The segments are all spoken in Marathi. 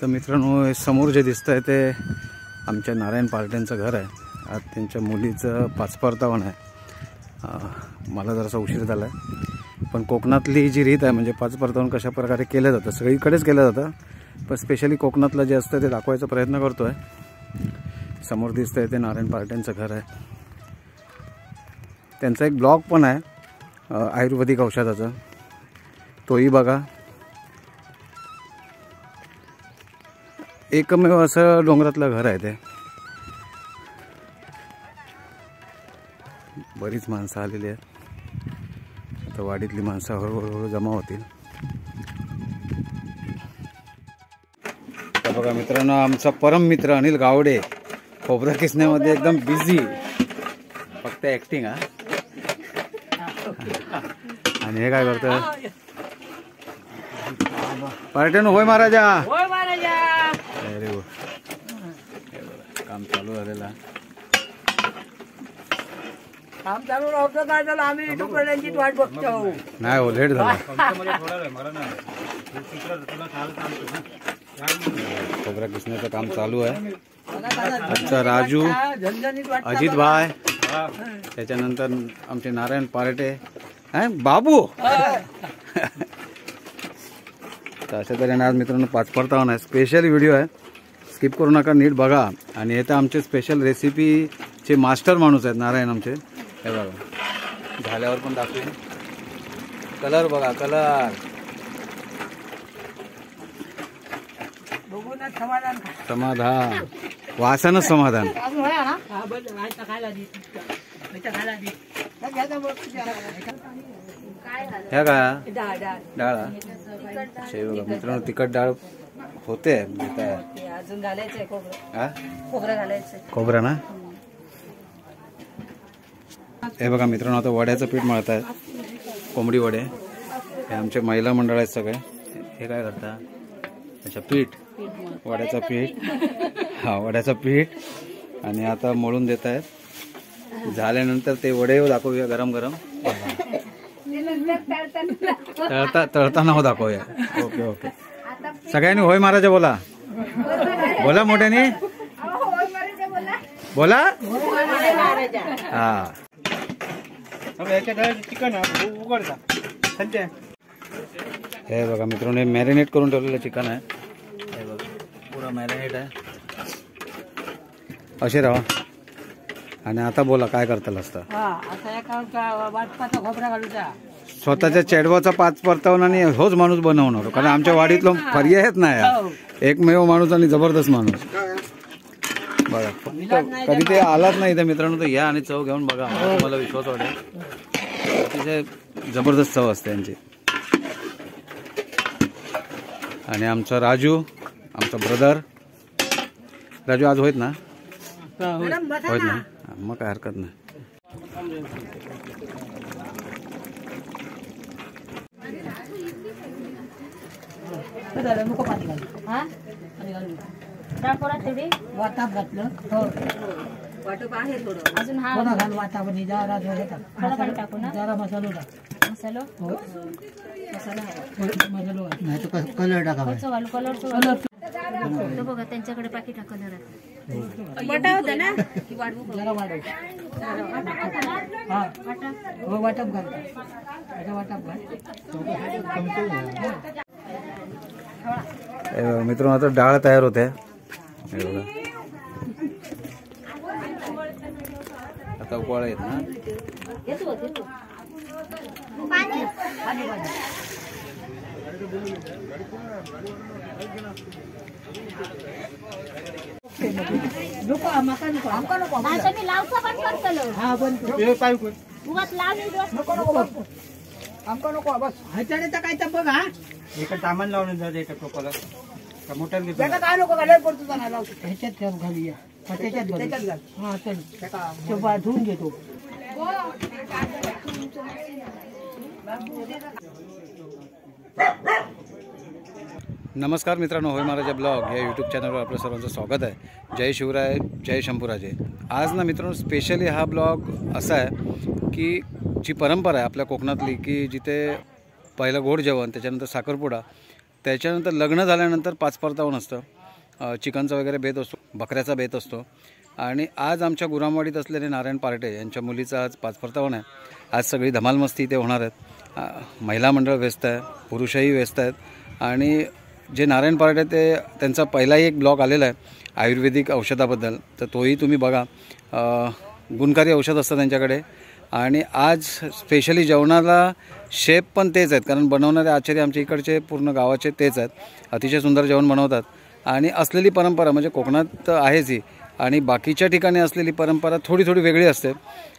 तर मित्रांनो, समोर जे दिसतंय ते आमच्या नारायण पार्ट्यांचं घर आहे. आज त्यांच्या मुलीचं पाचपरतावण आहे. मला जरासा उशीर झाला आहे, पण कोकणातली जी रीत आहे म्हणजे पाचपरतावण कशा प्रकारे केलं जातं, सगळीकडेच केलं जातं, पण स्पेशली कोकणातलं जे असतं ते दाखवायचा प्रयत्न करतो आहे. समोर दिसतंय ते नारायण पार्ट्यांचं घर आहे. त्यांचा एक ब्लॉग पण आहे आयुर्वेदिक औषधाचा, तोही बघा. एकमेव असं डोंगरातलं घर आहे ते. बरीच माणसं आलेली आहेत. आता वाडीतली माणसं हळूहळू जमा होतील. तर बघा मित्रांनो, आमचा परम मित्र अनिल गावडे खोबरा किसण्यामध्ये एकदम बिझी, फक्त ऍक्टिंग. हा, आणि हे काय करतोय पार्ट्यानो? होय महाराजा, होय महाराजा. अरे हो, काम चालू झालेलं. काम चालू नव्हतं काय झालं, आम्ही युट्यूबवाल्यांची वाट बघतो. नाही हो, लेट झाला. खोबरा किसण्याचं काम चालू आहे. आमचा राजू, अजित भाई, त्याच्यानंतर आमचे नारायण पार्टे, बाबू. तर अशा तऱ्हेने आज मित्रांनो पाचपरतावण आहे. स्पेशल व्हिडिओ आहे, स्किप करू नका, नीट बघा. आणि हे तर आमचे स्पेशल रेसिपीचे मास्टर माणूस आहेत नारायण आमचे. हे बघा, झाल्यावर पण दाखवेन. कलर बघा, कलर. समाधान, वासानच समाधान. ह्या का डाळ मित्रांनो, तिखट डाळ होते. अजून घालायचंय खोबरं घालायचंय. खोबरं ना. हे बघा मित्रांनो, आता वड्याचं पीठ मळत आहे, कोंबडी वडे. हे आमचे महिला मंडळ आहेत सगळे. हे काय करता? अच्छा, पीठ, वड्याचं पीठ. हा, वड्याचं पीठ. आणि आता मळून देत आहेत. झाल्यानंतर ते वडे दाखवूया गरम गरम. तळताना हो दाखवूया. Okay okay. सगळ्यांनी होय महाराजा बोला, बोला मोठ्याने बोला. हा, हे बघा मित्रांनो, मॅरिनेट करून ठेवलेलं चिकन आहे. हे बघा, पुरा मॅरिनेट आहे. असे राहा. आणि आता बोला काय करताल असतं? खोबरा घालूचा, स्वतःच्या चेडवाचा पाचपरतावण आणि होच माणूस बनवणार, कारण आमच्या वाडीतलं पर्यायच नाही. एकमेव माणूस आणि जबरदस्त माणूस. बघा, फक्त कधी ते आलाच नाही तर मित्रांनो तर या आणि चव घेऊन बघा, तुम्हाला विश्वास वाटेल. अतिशय जबरदस्त चव असते यांची. आणि आमचा राजू, आमचा ब्रदर राजू आज होत ना, होत ना, मग काय हरकत नाही. वाटाप घातलं, वाटप आहे थोडं अजून. हा, घाल वाटामध्ये जरा टाकू ना, जरा मसालो टाक. मसालो, मसालो नाही तर कलर टाका. कलर बघा, त्यांच्याकडे पाकिट कलर आहे. वाटा होता ना, जरा वाढव. हा, वाटप घाल, वाटप घाल. मित्रांनो, आता डाळ तयार होते. आता उकळा येत ना. काय तर बघा, एका सामान लावून जाते एका टोपाला मोठ्या काय नको घालायला पडतो. ह्याच्यात घालूया, त्याच्यात घाल. हा, चल धुवून घेतो. नमस्कार मित्रांनो, होय महाराजा ब्लॉग या यूट्यूब चॅनलवर आपलं सर्वांचं स्वागत आहे. जय शिवराय, जय शंभूराजे. आज ना मित्रांनो, स्पेशली हा ब्लॉग असा आहे की जी परंपरा आहे आपल्या कोकणातली, की जिथे पहिलं गोड जेवण, त्याच्यानंतर साखरपुडा त्याच्यानंतर लग्न झाल्यानंतर 5 परतावण असतं, चिकनचा वगैरे बेत असतो, बकऱ्याचा बेत असतो. आणि आज आमच्या गुरामवाडीत असलेले नारायण पार्टे यांच्या मुलीचा आज 5 परतावण आहे. आज सगळी धमालमस्ती इथे होणार आहेत. महिला मंडळ व्यस्त आहे, पुरुषही व्यस्त आहेत. आणि जे नारायण पार्टे ते त्यांचा पहिलाही एक ब्लॉग आलेला आहे आयुर्वेदिक औषधाबद्दल, तर तोही तुम्ही बघा. गुणकारी औषध असतं त्यांच्याकडे. आणि आज स्पेशली जेवणाला शेफ पण तेच आहेत, कारण बनवणारे आचार्य आमच्या इकडचे पूर्ण गावाचे तेच आहेत. अतिशय सुंदर जेवण बनवतात. आणि असलेली परंपरा म्हणजे कोकणात आहेच ही, आणि बाकीच्या ठिकाणी असलेली परंपरा थोडी थोडी वेगळी असते.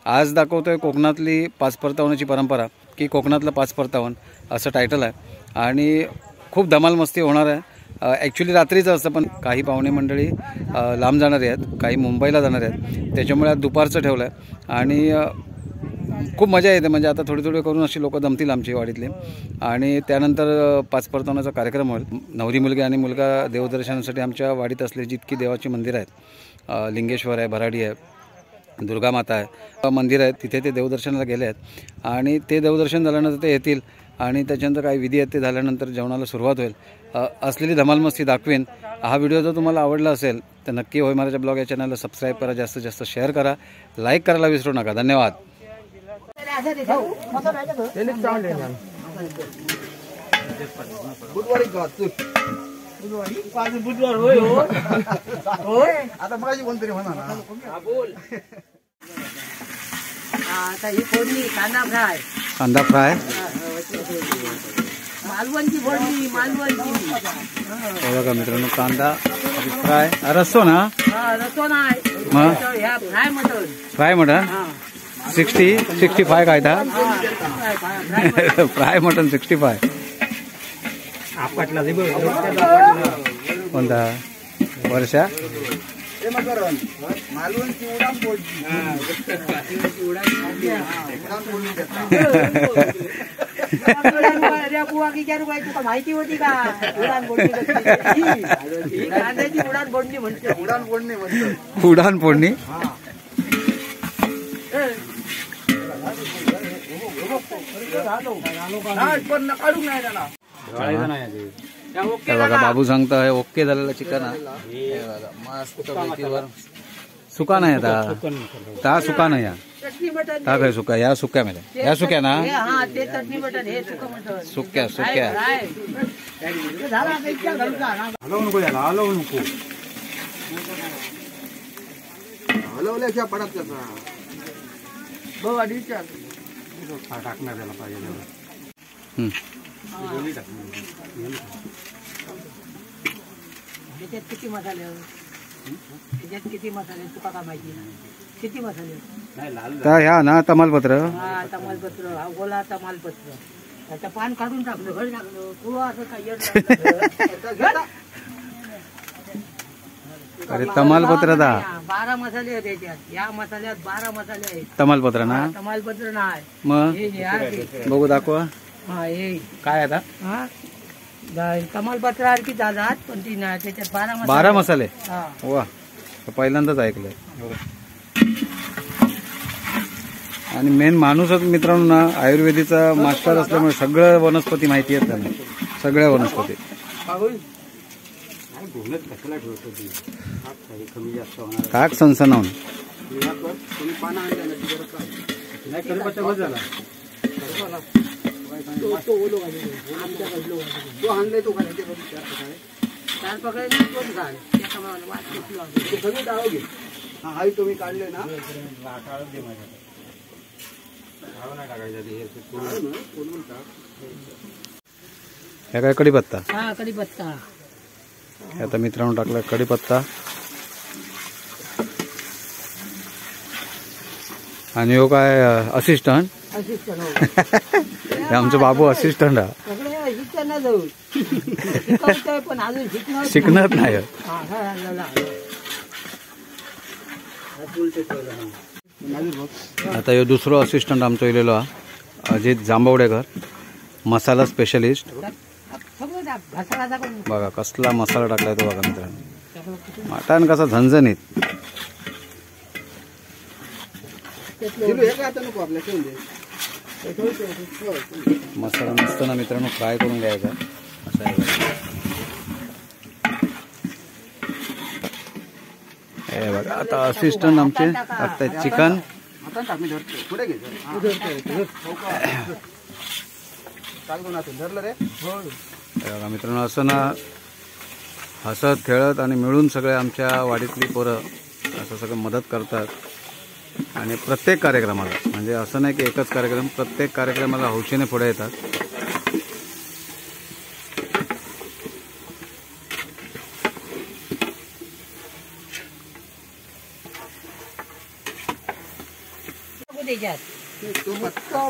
आज दाखवतोय कोकणातली 5 परतावण्याची परंपरा, की कोकणातलं 5 परतावण असं टायटल आहे. आणि खूप धमाल मस्ती होणार आहे. ॲक्च्युली रात्रीचं असतं, पण काही पाहुणे मंडळी लांब जाणारे आहेत, काही मुंबईला जाणारे आहेत, त्याच्यामुळे आज दुपारचं ठेवलं आहे. आणि खूप मजा येते. म्हणजे आता थोडी थोडी करून अशी लोक जमतील आमची वाडीतली. आणि त्यानंतर 5 परतावण्याचा कार्यक्रम होईल. नवरी मुलगी आणि मुलगा देवदर्शनासाठी आमच्या वाडीत असलेली जितकी देवाची मंदिरं आहेत, लिंगेश्वर आहे, भराडी आहे, दुर्गा माता आहे, मंदिर आहेत, तिथे ते देवदर्शनाला गेले आहेत. आणि ते देवदर्शन झाल्यानंतर ते येतील आणि त्याच्यानंतर काही विधी आहेत ते झाल्यानंतर जेवणाला सुरुवात होईल. असलेली धमालमस्ती दाखवेन. हा व्हिडिओ जर तुम्हाला आवडला असेल तर नक्की होय महाराजा ब्लॉग या चॅनलला सबस्क्राईब करा, जास्तीत जास्त शेअर करा, लाईक करायला विसरू नका. धन्यवाद. बुधवार होय होय आता मगाशी कोणतरी म्हणा ना बोल. आता ही फोडणी कांदा फ्राय मालवणची फोडणी मालवणची. बघा मित्रांनो, कांदा फ्राय रस्सो ना, रस्सो नाही फ्राय मटन 65 काय था फ्राय मटन 65 आपटला कोणता वर्षा मालवणची उडान फोडणी तुका माहिती होती का? उडान फोडणी कांद्याची उडान फोडणी म्हणते. उडान फोडणी बघा. बाबू सांगता ओके झालेलं चिकन मस्त मेथीवर. सुका नाही आता सुका नाही ता काय सुका या सुक्या मध्ये या सुक्या ना सुक्या सुक्या हलवल्याच्या पडत कसा टाकणार त्याला पाहिजे. त्याच्यात किती मसाले तुका का माहिती किती मसाले? ह्या ना तमालपत्र, तमालपत्र हा गोला तमालपत्र. त्याचं पान काढून टाकलं, घरी टाकलं, पुढं असं काय अरे तमालपत्र 12 मसाले आहेत त्याच्यात. या मसाल्यात 12 मसाले आहेत. तमालपत्र ना, तमालपत्र नाही. मग बघू दाखवा काय आता. तमालपत्र सारखी जातात, पण ती नाही. त्याच्यात 12 मसाले. वा, पहिल्यांदाच ऐकलंय. आणि मेन माणूसच मित्रांनो ना आयुर्वेदीचा मास्टर असल्यामुळे सगळं वनस्पती माहिती आहेत त्यांना, सगळ्या वनस्पती. काक सनसनावून तुम्ही काढले ना ह्या काय कढीपत्ता. कढीपत्ता आता मित्रांनो टाकला कढीपत्ता. आणि हो काय असिस्टंट आमचं बाबू असिस्टंट हा. पण अजून शिकणार नाही. आता हे दुसरं असिस्टंट आमचं इलेलो हा अजित जांभवडेकर, मसाला स्पेशलिस्ट. बघा कसला मसाला टाकलाय तो बघा मित्रांनो. मटण कसा झणझणीत. मसाला मस्त ना मित्रांनो फ्राय करून घ्यायचा. असं आहे. हे बघा आता असिस्टंट आमचे टाकतायत चिकन. बघा मित्रांनो, असं ना हसत खेळत आणि मिळून सगळे आमच्या वाडीतली पोरं असं सगळं मदत करतात. आणि प्रत्येक कार्यक्रमाला, म्हणजे असं नाही की एकच कार्यक्रम, प्रत्येक कार्यक्रमाला हौशीने पुढे येतात.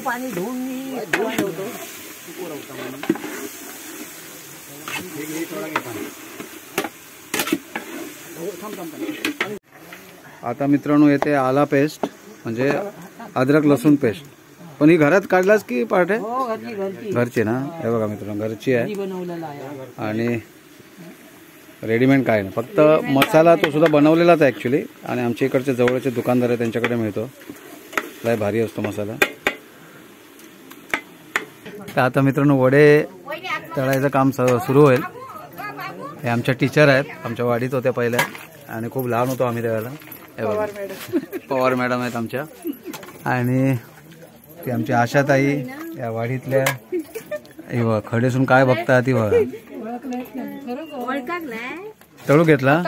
पाणी धुवून आता मित्रांनो येते आला पेस्ट, म्हणजे अद्रक लसूण पेस्ट. पण ही घरात काढलाच की पार्ट आहे? घरची ना. हे बघा मित्रांनो, घरची आहे आणि रेडीमेड काय नाही, फक्त मसाला तो सुद्धा बनवलेलाच आहे ॲक्च्युली. आणि आमच्या इकडचे जवळचे दुकानदार आहे त्यांच्याकडे मिळतो, लय भारी असतो मसाला. तर आता मित्रांनो वडे तळायचं काम सुरू होईल. हे आमच्या टीचर आहेत, आमच्या वाडीत होत्या पहिल्या आणि खूप लहान होतो आम्ही त्यावेळेला. हे बघा पवार मॅडम आहेत आमच्या. आणि ती आमची आशाताई या वाडीतल्या. हे बघा खडेसून काय बघता ती बघा. तळू घेतला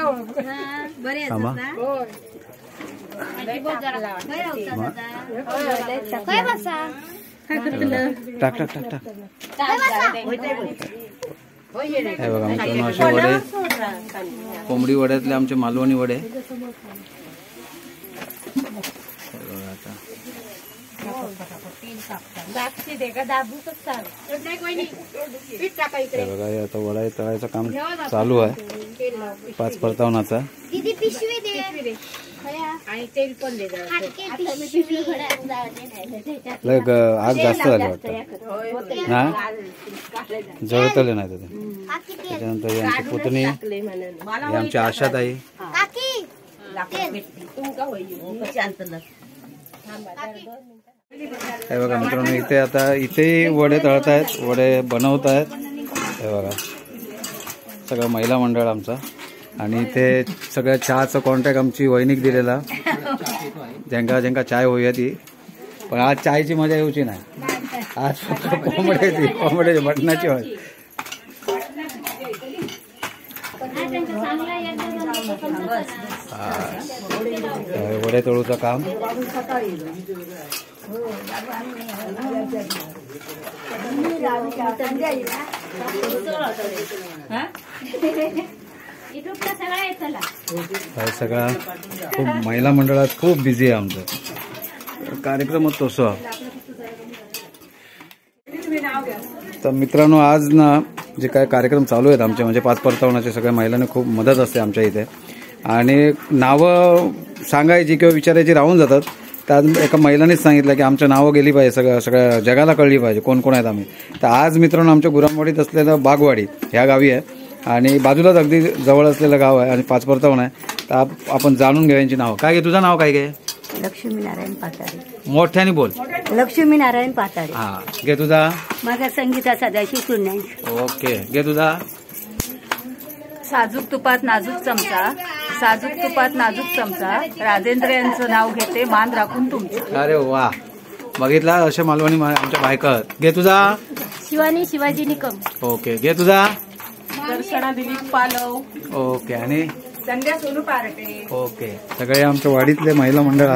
थांबा. टाक टाक टाक टाक. हे बघा मित्रांनो असे वडे, कोंबडी वड्यातले आमचे मालवणी वडे. बघा हे आता वडा तळायचं काम चालू आहे, 5 परतावनाचा. आग जास्त झाली वाटतं ना, जळतले नाही त्याच्यानंतर यांची पुतणी, आमची आशाताई. हे बघा मित्रांनो इथे आता इथे वडे तळत आहेत, वडे बनवत आहेत. हे बघा सगळं महिला मंडळ आमचा. आणि इथे सगळ्या चहाचं कॉन्ट्रॅक्ट आमची वहिनीक दिलेला, ज्यांका ज्यांका चाय होऊया ती. पण आज चायची मजा येऊची नाही, आज फक्त कोंबड्याची मटणाची होय. वडे तळूचं काम. सगळा खूप महिला मंडळात खूप बिझी आहे आमचं कार्यक्रमच तसं. तर मित्रांनो आज ना जे काय कार्यक्रम चालू आहेत आमचे, म्हणजे 5 परतावनाचे, सगळ्या महिलांनी खूप मदत असते आमच्या इथे. आणि नावं सांगायची किंवा विचारायची राहून जातात. त्यात एका महिलांनीच सांगितलं की आमच्या नावं गेली पाहिजे, सगळ्या जगाला कळली पाहिजे कोण कोण आहेत आम्ही. तर आज मित्रांनो आमच्या गुरामवाडीत असलेलं बागवाडी ह्या गावी आहे आणि बाजूलाच अगदी जवळ असलेलं गाव आहे आणि 5 परतावण आहे. तर आपण जाणून घ्या यांची नावं. काय घे तुझं नाव? काय घे? लक्ष्मी नारायण पाताडे. मोठ्याने बोल. लक्ष्मी नारायण पाताडे. हा घे तुझा? माझा संगीता सदाशिव सुन्याई. ओके घे तुझा? साजूक तुपात नाजूक चमचा, साजूक तुपात नाजूक चमचा. राजेंद्र यांचं नाव घेते, मान राखून तुमचं. अरे वा, बघितला अशा मालवणी आमच्या बायका. घे तुझा? शिवानी शिवाजी निकम. ओके घे तुझा? दर्शना दिलीप पालव. ओके. आणि संध्या सोनू पार्टे. ओके. सगळे आमच्या वाडीतले महिला मंडळ.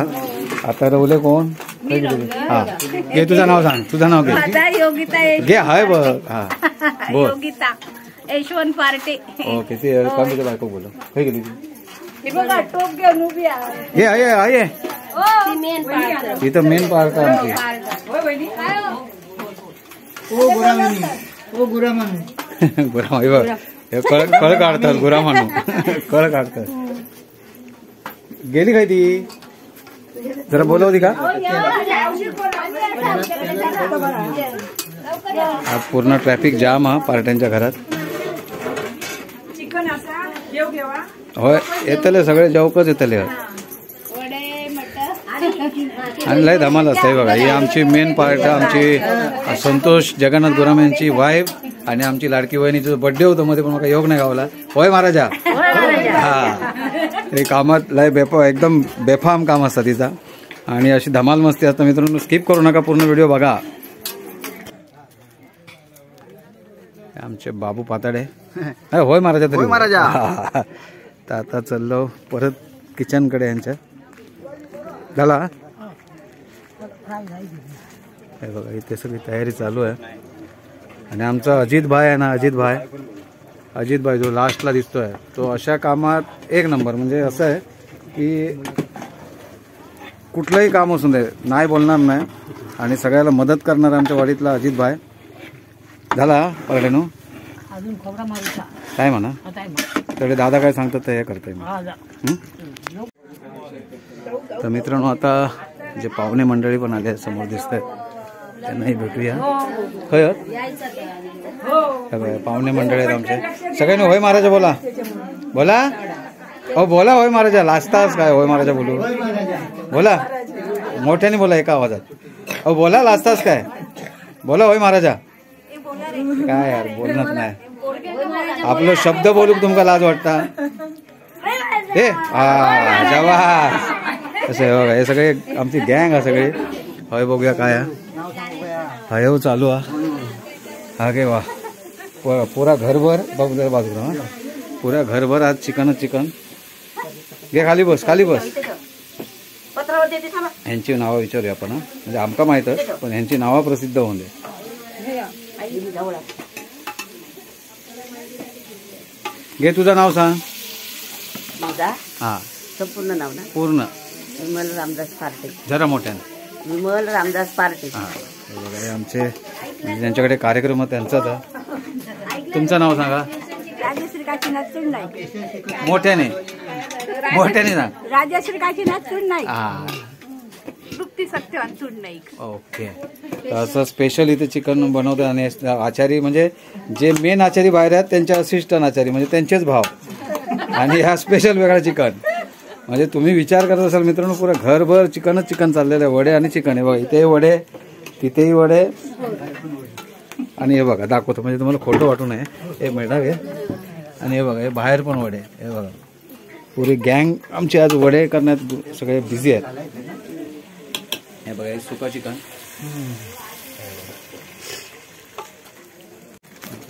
आता रवले कोण? हा घे तुझं नाव सांग. तुझं नाव घे. योगिता घे. हाय बघ. हा बोल. योगिता यशवंत पार्टे. ओके. ते कॉम्प्युटर बायको बोल. काय गेली ती? टोप घेऊन उभी आहे. हे आहे इथं मेन पार्ट आमची. कळ काढतात गुरा म्हणून. कळ काढतात. गेली काय ती? जरा बोलवती का? पूर्ण ट्रॅफिक जाम हा पार्ट्यांच्या घरात. होय येतले सगळे जेवकच येतले आणि लय धमाल असते. बघा ही आमची मेन पार्ट, आमची संतोष जगन्नाथ गुराम यांची वाईफ आणि आमची लाडकी वहिनीचा बर्थडे होतो मध्ये, पण मला योग नाही गावला. होय महाराजा. हा हे कामात लय एकदम बेफाम काम असतं तिचा आणि अशी धमाल मस्ती असतं. मित्रांनो स्किप करू नका, पूर्ण व्हिडिओ बघा. आमचे बाबू पाताडे होय महाराजा तरी महाराजा. तर आता चाललो परत किचनकडे यांच्या. झाला हे बघा इथे सगळी तयारी चालू आहे. आणि आमचा अजित भाई आहे ना, अजित भाई जो लास्टला दिसतोय तो अशा कामात एक नंबर. म्हणजे असं आहे की कुठलंही काम असून दे नाही बोलणार नाही आणि सगळ्याला मदत करणार आमच्या वाडीतला अजित भाई. झाला परडेनो अजून खोबरा मारूचा काय म्हणा तडे दादा काय सांगतात ते हे करतोय मी. तर मित्रांनो आता जे पाहुणे मंडळी पण आले समोर दिसतात त्यांनाही भेटूया. होय पाहुणे मंडळी आहेत आमचे सगळ्यांनी होय महाराजा बोला बोला. हो बोला होय महाराजा. लाजताच काय होय महाराजा बोलू बोला मोठ्याने बोला एका आवाजात. हो बोला लाजताच काय बोला होय महाराजा. काय यार बोलणार नाही आपलं शब्द बोलू तुमका लाज वाटता. हे जवास असं आहे बघा. हे सगळे आमची गँग आहे सगळे. होय बघूया काय हय हो चालू हा गे वा पुरा घरभर बघ जरा बाजूला पुऱ्या घरभर आज चिकनच चिकन. घे खाली बस ह्यांची नावं विचारूया आपण. म्हणजे आमका माहितच पण ह्यांची नावं प्रसिद्ध होऊन दे. घे तुझं नाव सांग. माझा हा संपूर्ण नाव ना पूर्ण विमल रामदास पार्टे. जरा मोठ्याने विमल रामदास पार्टे. हा बघा हे आमचे ज्यांच्याकडे कार्यक्रम त्यांचाच आहे. तुमचं नाव सांगा. राजश्री काशीनाथ चुडनाईक. मोठ्याने सांग. राजश्री काशीनाथ चुडनाईक. हा तृप्ती सत्यवान चुडनाईक. ओके. तर असं स्पेशल इथे चिकन बनवतात आणि आचारी म्हणजे जे मेन आचारी बाहेर आहेत त्यांचे असिस्टंट आचारी म्हणजे त्यांचेच भाव आणि हा स्पेशल वेगळा चिकन. म्हणजे तुम्ही विचार करत असाल मित्रांनो पुरा घरभर चिकनच चिकन चाललेलं आहे. वडे आणि चिकन आहे बघा. इथेही वडे तिथेही वडे आणि हे बघा दाखवतो म्हणजे तुम्हाला खोटं वाटू नये. हे मेढा घे आणि हे बघा हे बाहेर पण वडे. हे बघा पुरी गँग आमची आज वडे करण्यात सगळे बिझी आहेत. हे बघा हे सुका चिकन.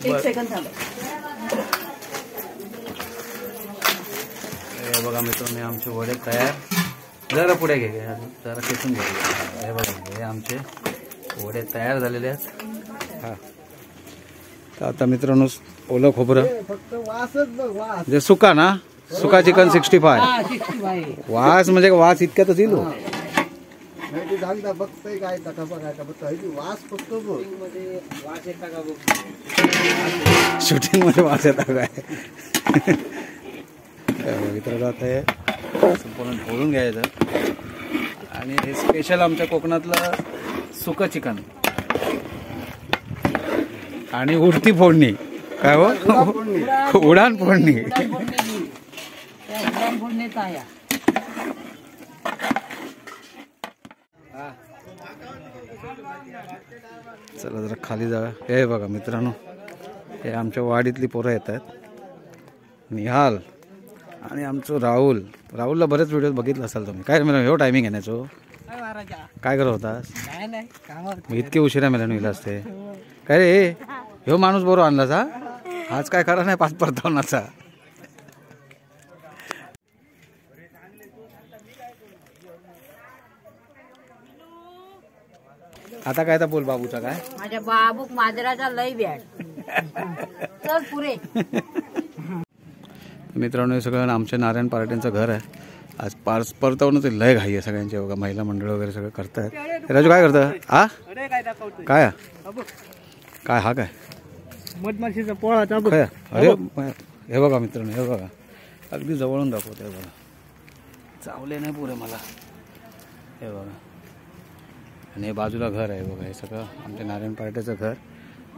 एक सेकंद थांबा. हे बघा मित्रांनो आमचे वडे तयार. जरा पुढे घे जरा खेचून घे. हे बघा हे आमचे वडे तयार झालेले आहेत. हा तर आता मित्रांनो ओलं खोबरं म्हणजे सुका ना सुका चिकन 65. वास म्हणजे वास इतक्यातच येईल. शूटिंग मध्ये वास येता काय मित्रांनो आता हे संपूर्ण ढोळून घ्यायचं आणि हे स्पेशल आमच्या कोकणातलं सुकं चिकन आणि उडती फोडणी. काय हो उडान फोडणी. चला जरा खाली जाऊया. हे बघा मित्रांनो हे आमच्या वाडीतली पोरं येत आहेत. निहाल आणि आमचं राहुलला बरेच व्हिडिओ बघितलं असाल तुम्ही. काय मिळालं हो टायमिंग येण्याचो काय करत होतास. इतके उशिरा मिळालं गेला असते काय रे. ह्यो माणूस बरोबर आणलाच हा. आज काय करा नाही 5 परतावनाचा. आता काय तर बोल बाबूचा काय. माझ्या बाबूक माजराचा लय बॅड. चल पुरे. मित्रांनो हे सगळं आमच्या नारायण पार्ट्यांचं घर आहे. आज परतावूनच लय घाई आहे सगळ्यांचे. बघा महिला मंडळ वगैरे सगळं करतायत. राजू काय करतं हा काय काय हा काय मधमाशीचा पोळा चालू. अरे हे बघा मित्रांनो हे बघा अगदी जवळून दाखवत आहे बघा. चावले नाही पुरे मला. हे बघा आणि हे बाजूला घर आहे बघा. हे सगळं आमच्या नारायण पार्ट्याचं घर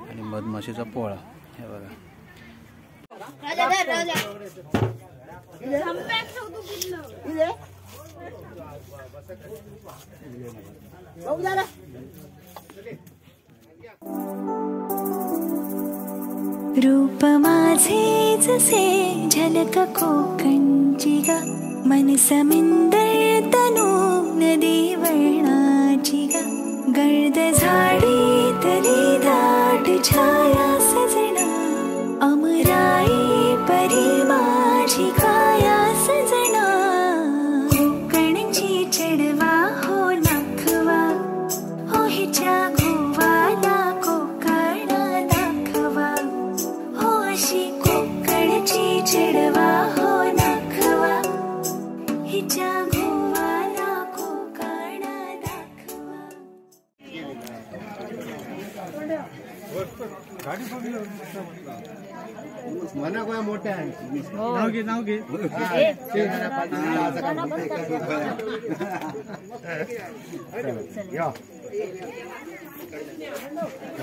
आणि मधमाशीचा पोळा. हे बघा रूप माझे जसे झलक कोकणची ग मनसमिंदळ तनू नदी वर्णाची गा गर्द झाडी तरी दाट छाया सजना अमराई परी माझी काया सजना कोकणची चढवा हो नाखवा हो हिच्या गोवाला कोकणा दाखवा हो अशी कोकणची चढवा हो नाखवा हिच्या गोवाला कोकणा दाखवा. मना काय मोठ्या नाव घे नाव घे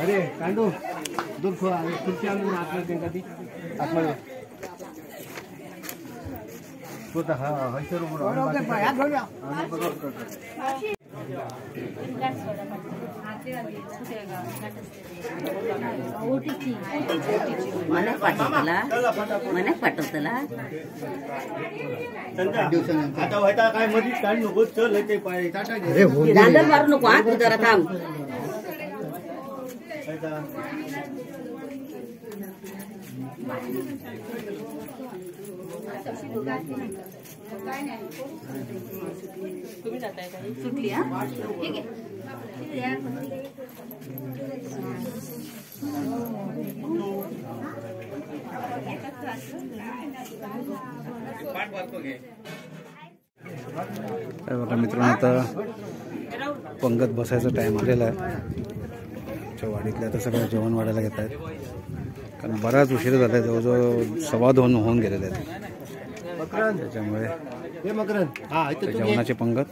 अरे कांडू दूध खुर्ची आणून आतमध्ये कधी आतमध्ये हा हैसर मना पाठवतला आता व्हायचा काय मधीच काढ नको चल ते टाटा दांडल मारू नको हा तू जरा थांब सुटली हा ठीक आहे. बघा मित्रांनो, आता पंगत बसायचा टाइम आलेला आहे. वाडीतल्या आता सगळं जेवण वाढायला घेत आहेत, कारण बराच उशीर झाला आहे. जवळजवळ 2:15 होऊन गेलेले आहेत. त्याच्यामुळे जेवणाची पंगत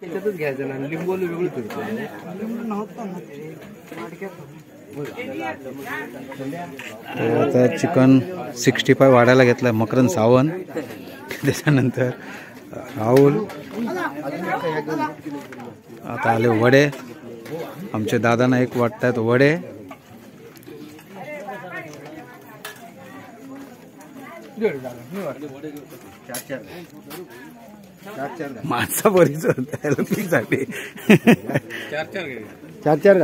त्याच्यातच घ्यायचं ना, लिंबोली वेगळी आता चिकन 65 वाढायला घेतलं मकरन सावंत, त्याच्यानंतर राहुल, आता आले वडे. आमच्या दादांना एक वाटतात वडे. माणसा बरीच साठी 4 का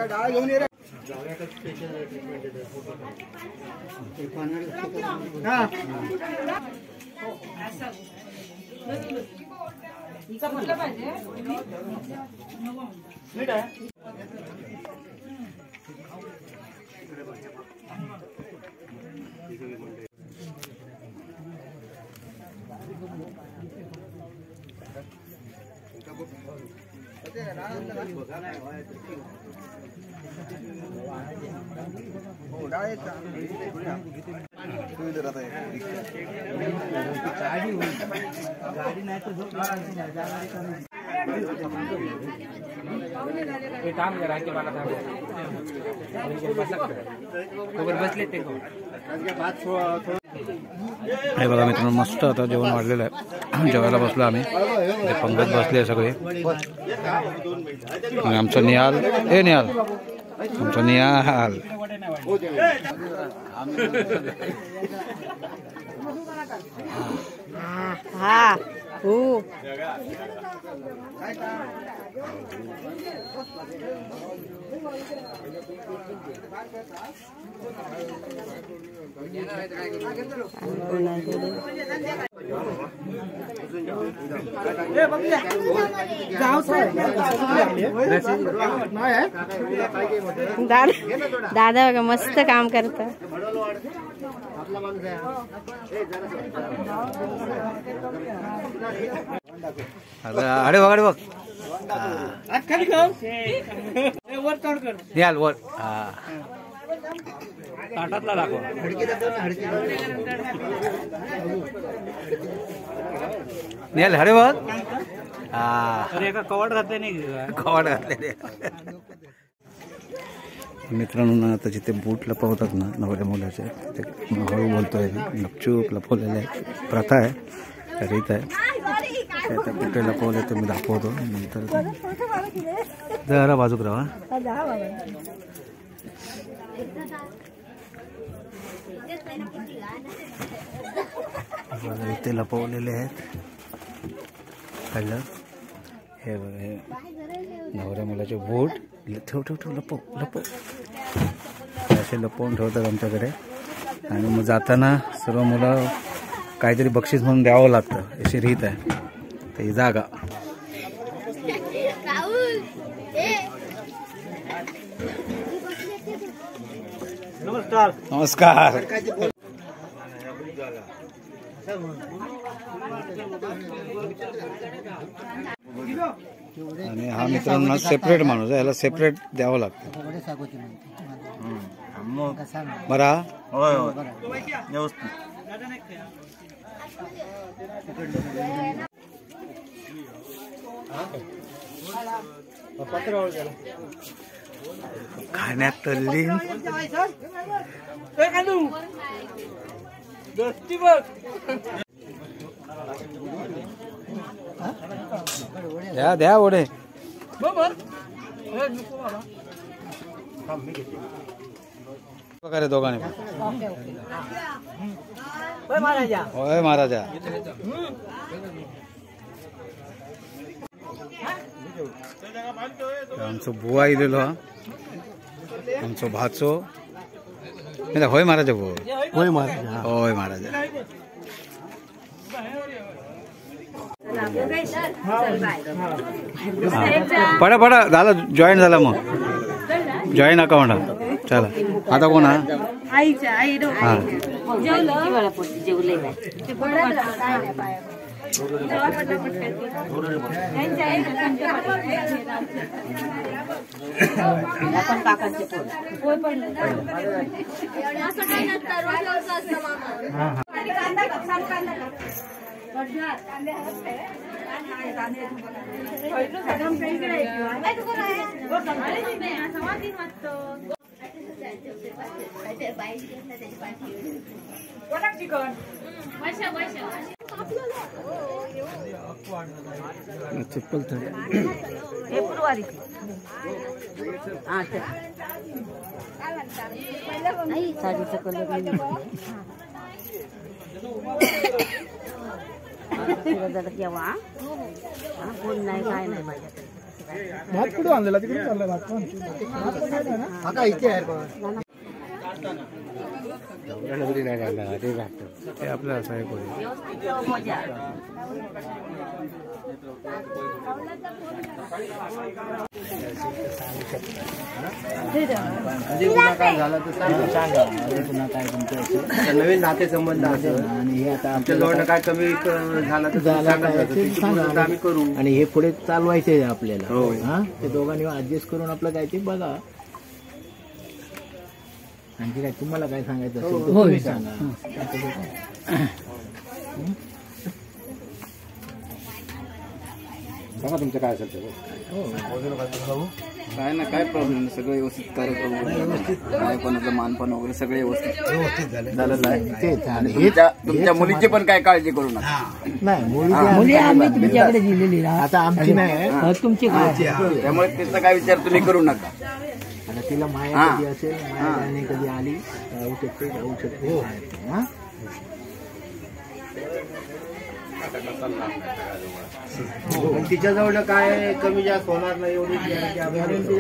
डाळ घेऊन ये रे. हे बघा मित्रांनो, मस्त आता जेवण वाढलेलं आहे. जेवायला बसलो आम्ही, पंगत बसले सगळे. आमचा निहाल, हे निहाल, आमचा निहाल. हा हो दादा बघा मस्त काम करतात. अरे बघ बघ याल वर ताटातला दाखव निहाल हरे बघ एका कवाट घातले नाही कवाट घातले मित्रांनो ना आता जिथे बूट लपवतात ना नवऱ्या मुलाचे ते हळू बोलतोय गपचूप लपवलेले प्रथा आहे रीत आहे आता कुठे लपवले ते मी दाखवतो नंतर जरा बाजूक राहा इथे लपवलेले आहेत कळलं हे बघ हे नवऱ्या मुलाचे बूट ठेव ठेव ठेव लपव लपव असे लपवून ठेवतात आमच्याकडे आणि मग जाताना सर्व मुलं काहीतरी बक्षीस म्हणून द्यावं लागतं अशी रीत आहे तर ही जागा नमस्कार नमस्कार आणि हा मित्रांनो सेपरेट माणूस आहे याला सेपरेट द्यावं लागतं बरा खाण्यात तल्लीन द्या द्या ओढे प्रकारे दोघांनी होय महाराजा आमचो बुवा इलेलो हा आमचो भाचो होय महाराजा बुवा होय महाराजा होय महाराजा पडा पडा झाला जॉईन झाला मग जॉईन अकाउंट चला आता कोण हा चप्पल फेब्रुवारी साडीचा कलर केव्हा कोण नाही काय नाही माझ्याकडे भात कुठे आणलेला तिकडे चाललाय भात आता इथे आहे ते आपलं असं आहे काय झालं तर सांगा पुन्हा काय तुमचं नवीन नातेसंबंध असेल आणि हे आता आमच्या जवळ काय कमी झालं तर सांगा आम्ही करू आणि हे पुढे चालवायचे आपल्याला हा ते दोघांनी ऍडजस्ट करून आपलं काय ते बघा आणखी काय तुम्हाला काय सांगायचं असेल तुम्ही सांगा बघा तुमचं काय असेल ते काय ना काय प्रॉब्लेम सगळं व्यवस्थित काय कोणाचं मानपान वगैरे सगळे व्यवस्थित झालेलं आहे. तुमच्या मुलीची पण काय काळजी करू नका. मुली आम्ही तुमच्याकडे दिलेली आता आमची नाही तुमची त्यामुळे त्याचा काय विचार तुम्ही करू नका. आता तिला माया कधी असेल माया कधी आली राहू शकते जाऊ शकते तिच्याजवळ काय कमी जास्त होणार नाही एवढी गॅरंटी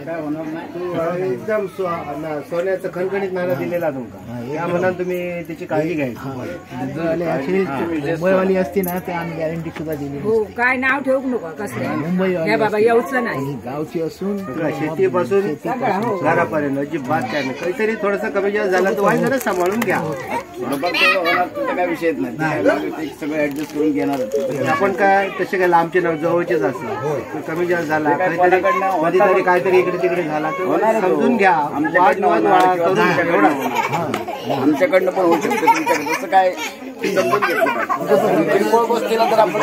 काय होणार नाही. एकदम सोन्याचं खणखणीत नाणं दिलेला तुमका त्या मनात तुम्ही त्याची काळजी घ्यायची. मुंबईवाली असती ना ते आम्ही गॅरंटी सुद्धा दिली. काय नाव ठेवू नको कसं मुंबईवाली बाबा येऊचं नाही. गावची असून शेतीपासून घरापर्यंत अजिबात काय नाही. काहीतरी थोडस कमी जास्त झालं तर वाईट जरा सांभाळून घ्या. काय विषय नाही, सगळं ऍडजस्ट करून घेणार. आपण काय तसे काय लांबचे ना जवळचेच असतात. कमी जास्त झाला कधीतरी काहीतरी इकडे तिकडे झाला तर समजून घ्या. आमच्याकडनं पण होऊ शकतं, तुमच्याकडे तसं काय समजून घेतलं गोष्टीला तर आपण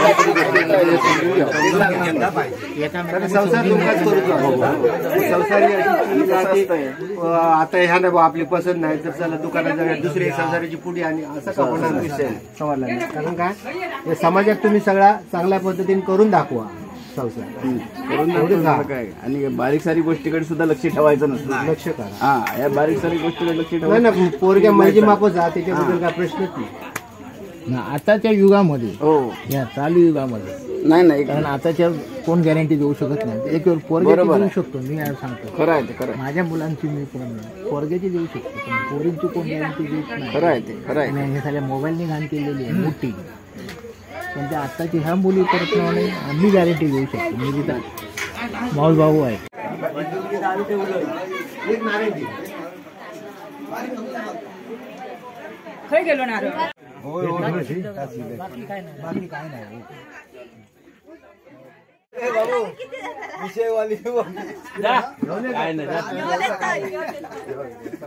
संसार तुमकाच करू. संसारी आता ह्या ना आपली पसंत नाही तर चला दुकानात जाऊया दुसरी एक संसाराची पुढी आणि असं का होणार विषय समजला नाही. कारण काय समाजात तुम्ही सगळा चांगल्या पद्धतीने करून दाखवा संसार काय. आणि बारीक सारी गोष्टीकडे सुद्धा लक्ष ठेवायचं नसतं. लक्ष करा. हा, या बारीक सारी गोष्टीकडे लक्ष नाही ना पोरग्या म्हणजे मापच जा त्याच्याबद्दल काय प्रश्नच नाही. आताच्या युगामध्ये हो या चालू युगामध्ये नाही कारण आताच्या कोण गॅरंटी देऊ शकत नाही. एक पोरग्याची देऊ शकतो मी सांगतो. खरं आहे ते, खरं माझ्या मुलांची मी पण पोरग्याची देऊ शकतो पण पोरींची कोण गॅरंटी देत नाही. खरं आहे ते, खरं आहे. आणि हे सगळ्या मोबाईलने घाण केलेली आहे मोठी. पण त्या आत्ताची ह्या मुली करत आम्ही गॅरंटी देऊ शकतो. मी तिथं माऊल भाऊ आहे. खय गेलो नारळ. बाकी काय नाही.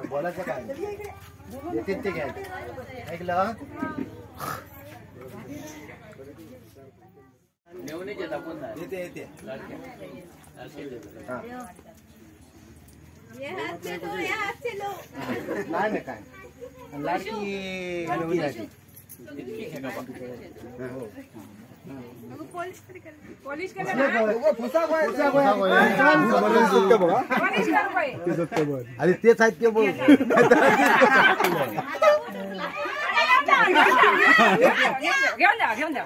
बोलायचं काय येते ते घ्यायचं. ऐकलं येते नाही काय लाडकी अरे तेच आहेत ते बोल. घेऊन द्या.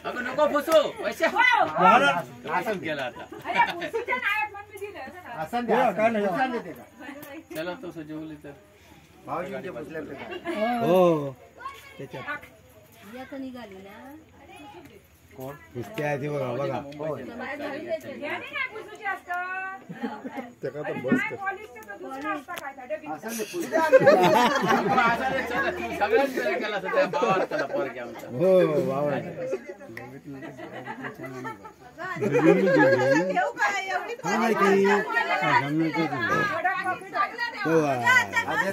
नको फुसू पैसे केला चला तो सजवली तर हो निघाली ना कोण कुस्ती आहे ती बघा बघा.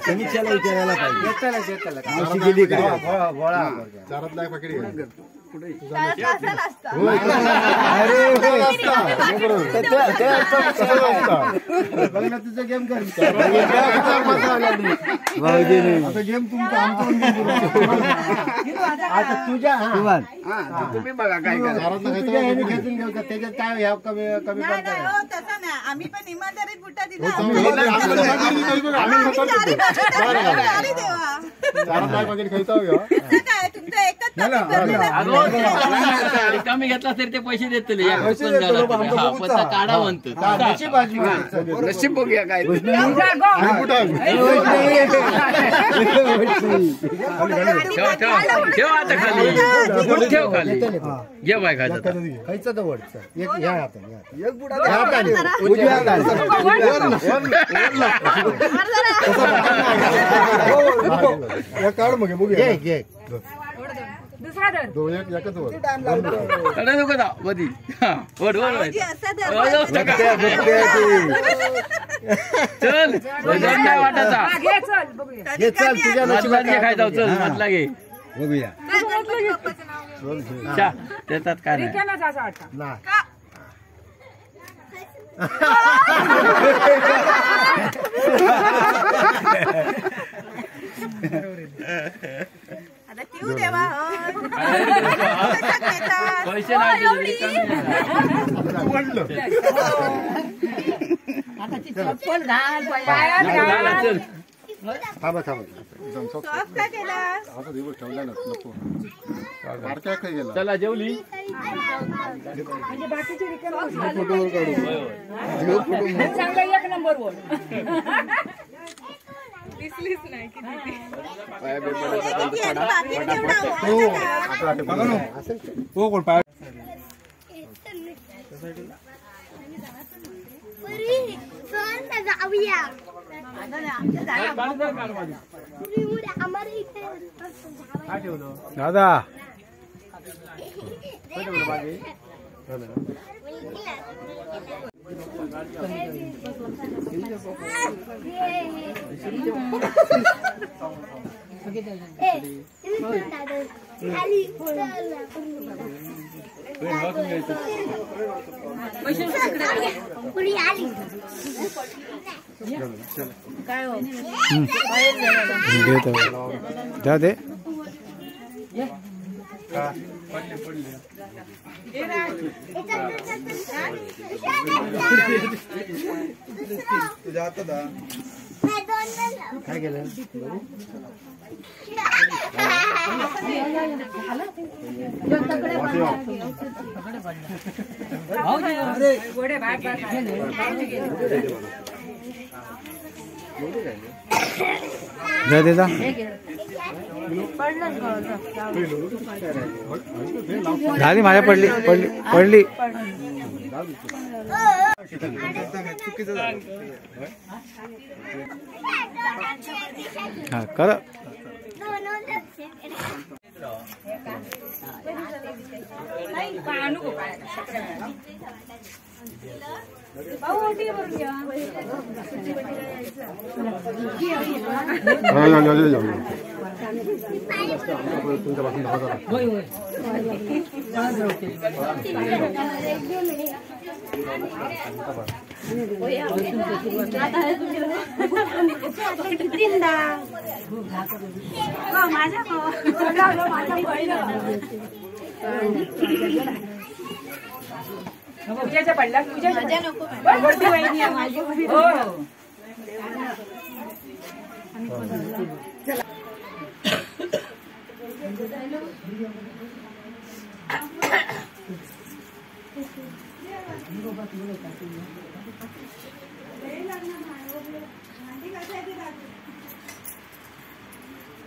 समीक्षाला विचारायला पाहिजे गेली का चारात लाख पाकिट तुझं गेम कर गेम तुमचा आता तुझ्या तुम्ही बघा काय खेचून घेऊ त्याच्यात काय ह्या कमी कमी तसं नाही. आम्ही पण इमानदारीत बुट्टा दिला. काय तुमचं एकच कमी घेतला तरी ते पैसे देतील काढा म्हणतो. नशीब बघूया काय. ठेव आता खाली ठेव खाली घे बाय खायचं खायचं तर वडचं एक बुडा काढ मग बघूया एकच नको जा मधी चल नाही वाटायचा चल तुझ्या मधला घे खायचा चल मधला घे बघूया देतात काय नाही पैसे नाही थांबा केला ठेवला नको चला जेवली म्हणजे बाकीचे चांगला एक नंबर बोल दिसलीच नाही दादा काय हो जा दे काय केलं जा दे जा झाली माझ्या पडली पडली पडली हा कर पूजाच्या पडला पूजा नको मोठी वहिनी आहे माझी हो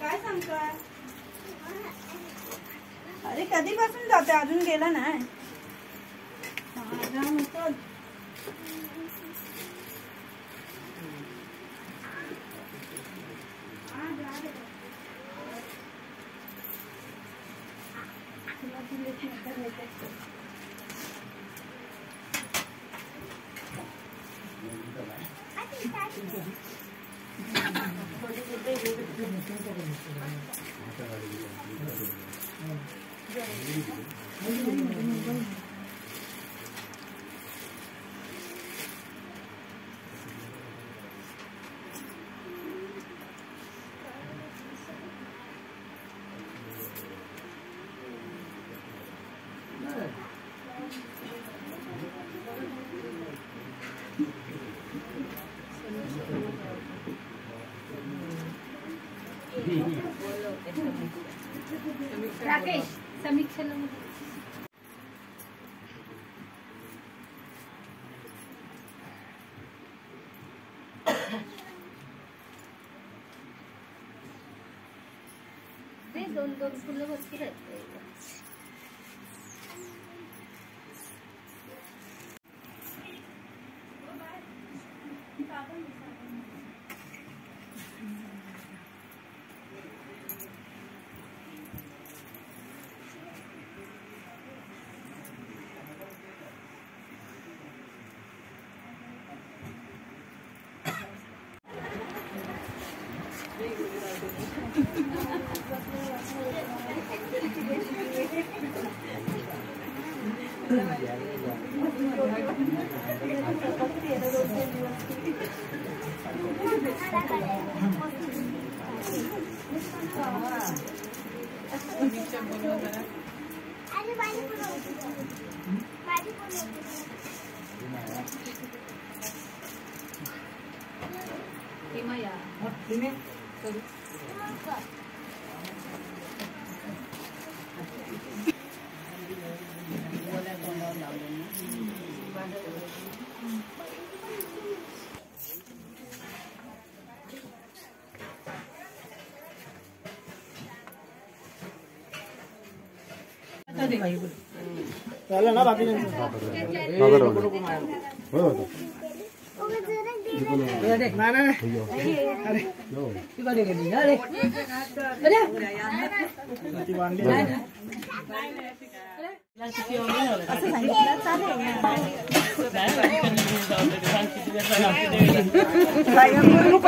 काय सांगतोय अरे कधीपासून जाते अजून गेला नाही राकेश समीक्षेला दोन फुलं भरपूर आहेत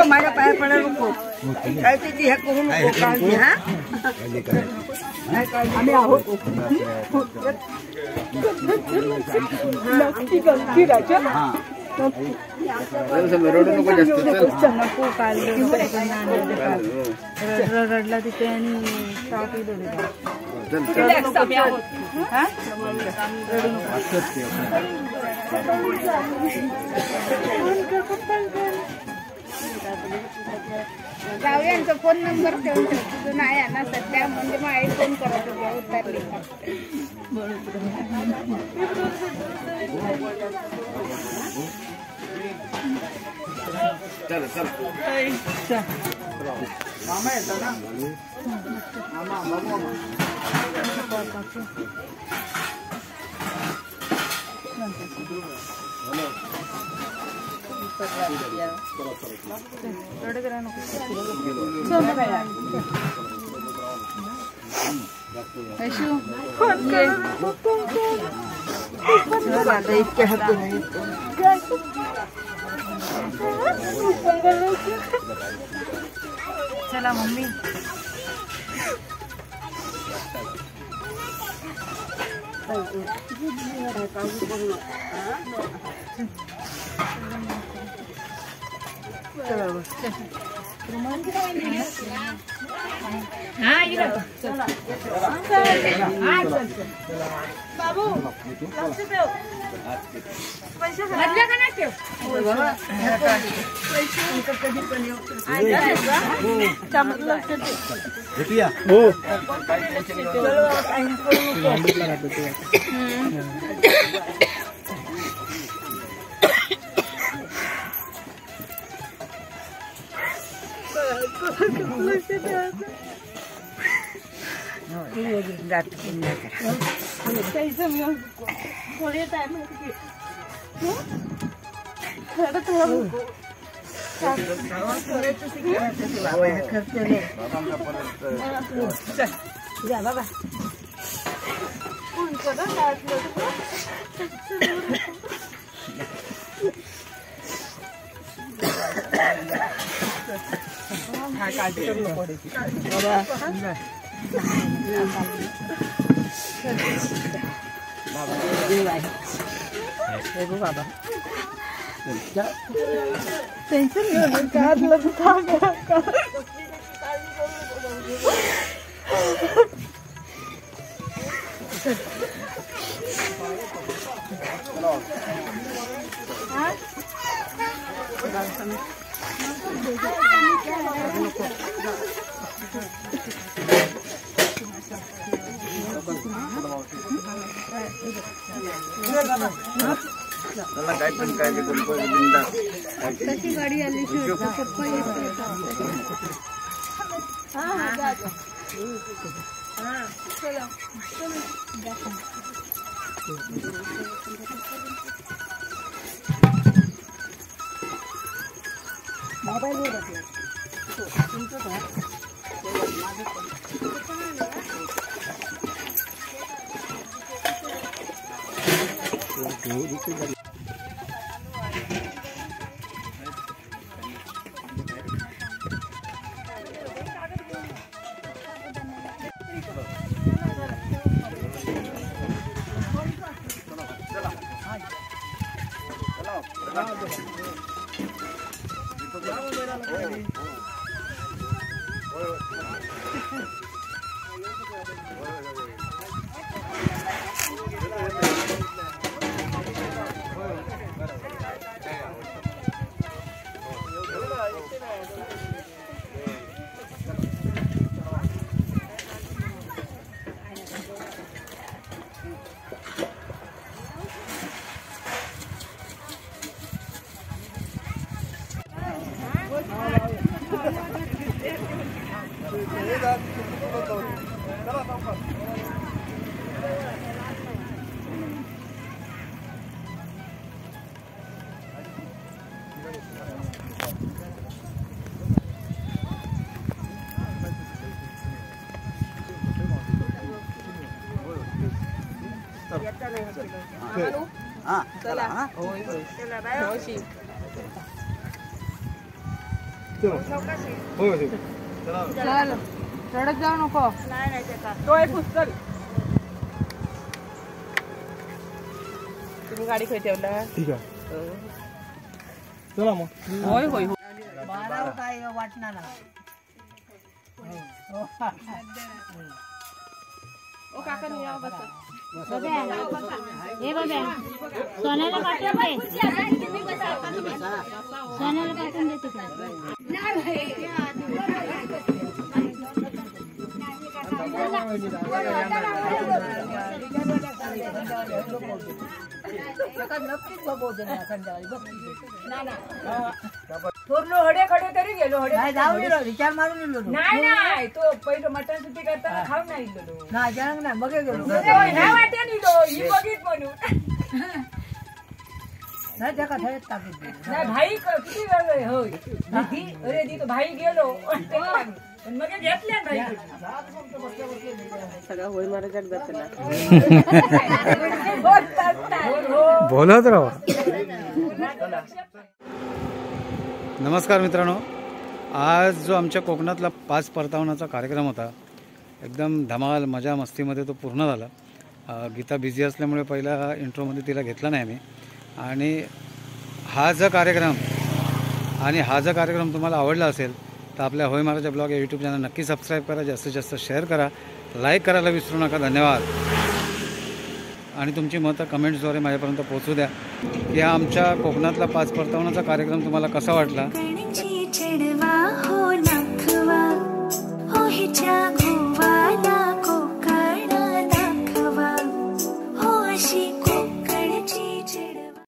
माझ्या पाया पडा नको काय ते ह्या करू नको काळजी. हा आम्ही आहोत रडला तिथे आणि टाकी जाऊयांचा फोन नंबर ठेवून तुझं नाही आहे ना सध्या म्हणजे मग आई फोन करत होत्या उतरली मामा येतात ना मामा चला मम्मी बाबू लक्ष ठेव पैसे भरले का नाही ठेव बाबा बाबा टेन्शन घेऊन काढलं काय पण काय कशी गाडी आली पप्पा चल रडत जाऊ नको. तो एक पुस्तक तुम्ही गाडी खाई ठेवला. ठीक आहे चला मग. होय होय बारा काय वाटणार ना. ओ काका नाही या बसा. हे बघा सोन्याला पाठवून दे. सोन्याला पाठवून दे तिकडे. थोरलो हडे खडे तरी गेलो. हडे जाऊन विचार मारून गेलो. नाही नाही तो पहिलं मटण सुट्टी करताना खाऊन नाही गेलो. नाही जण नाही बघे गेलो. ह्या वाटे निलो ही बघित म्हणून. नाही त्या का थेट टाकीत. नाही भाई किती वेळ होय. अरे दी तो भाई गेलो पण मग घेतल्या भाई सगळं होय मारा जगदात बोलत राहा. नमस्कार मित्रांनो, आज जो आमच्या कोकणातला 5 परतावण्याचा कार्यक्रम होता एकदम धमाल मजा मस्तीमध्ये तो पूर्ण झाला. गीता बिझी असल्यामुळे पहिला इंट्रोमध्ये तिला घेतला नाही मी. आणि हा जर कार्यक्रम तुम्हाला आवडला असेल तर आपल्या होय महाराजा ब्लॉग या यूट्यूब चॅनल नक्की सबस्क्राईब करा, जास्तीत जास्त शेअर करा, लाईक करायला विसरू नका. धन्यवाद. आणि तुमची मतं कमेंट्सद्वारे माझ्यापर्यंत पोहोचू द्या की हा आमच्या कोकणातला 5 परतावण्याचा कार्यक्रम तुम्हाला कसा वाटला.